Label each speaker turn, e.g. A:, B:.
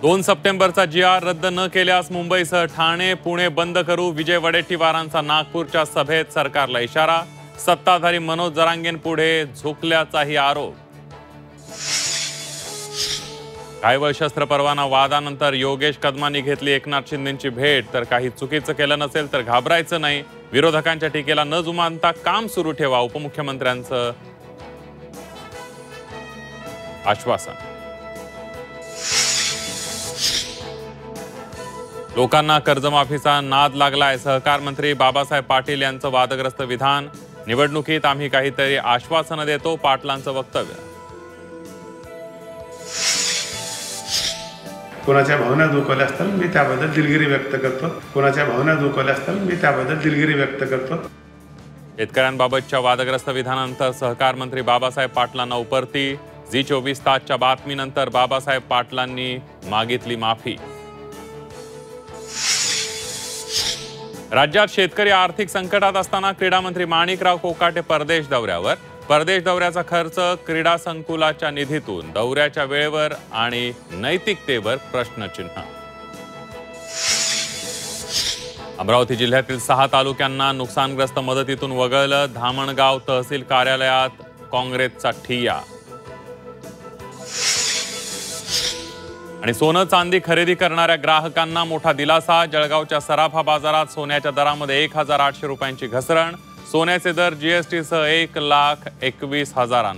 A: 2 सप्टेंबरचा GR रद्द न केल्यास मुंबईसह ठाणे पुणे बंद करू, विजय वडेट्टीवारांचा नागपूरच्या सभेत सरकारला इशारा, सत्ताधारी मनोज जरांगेंपुढे झुकल्याचाही आरोप. कायवळ शस्त्र परवाना वादानंतर योगेश कदमांनी घेतली एकनाथ शिंदेंची भेट, तर काही चुकीचं केलं नसेल तर घाबरायचं नाही, विरोधकांच्या टीकेला न जुमानता काम सुरू ठेवा, उपमुख्यमंत्र्यांचं आश्वासन. लोकांना कर्जमाफीचा नाद लागलाय, सहकार मंत्री बाबासाहेब पाटील यांचं वादग्रस्त विधान, निवडणुकीत आम्ही काहीतरी आश्वासनं देतो, पाटलांचं वक्तव्य.
B: कोणाच्या भावना दुखावल्या असतात मी त्याबद्दल दिलगिरी व्यक्त करतो. कोणाच्या भावना दुखावल्या असतात मी त्याबद्दल दिलगिरी व्यक्त करतो.
A: शेतकऱ्यांबाबतच्या वादग्रस्त विधानानंतर सहकार मंत्री बाबासाहेब पाटलांना उपरती, झी24 तासच्या बातमीनंतर बाबासाहेब पाटलांनी मागितली माफी. राज्यात शेतकरी आर्थिक संकटात असताना क्रीडा मंत्री माणिकराव कोकाटे परदेश दौऱ्यावर. परदेश दौऱ्याचा खर्च क्रीडा संकुलाच्या निधीतून, दौऱ्याच्या वेळेवर आणि नैतिकतेवर प्रश्नचिन्ह. अमरावती जिल्ह्यातील 6 तालुक्यांना नुकसानग्रस्त मदतीतून वगळलं, धामणगाव तहसील कार्यालयात काँग्रेसचा ठिय्या. आणि सोनं चांदी खरेदी करणाऱ्या ग्राहकांना मोठा दिलासा, जळगावच्या सराफा बाजारात सोन्याच्या दरामध्ये 1,800 रुपयांची घसरण, सोन्याचे दर GST सह 1,21,000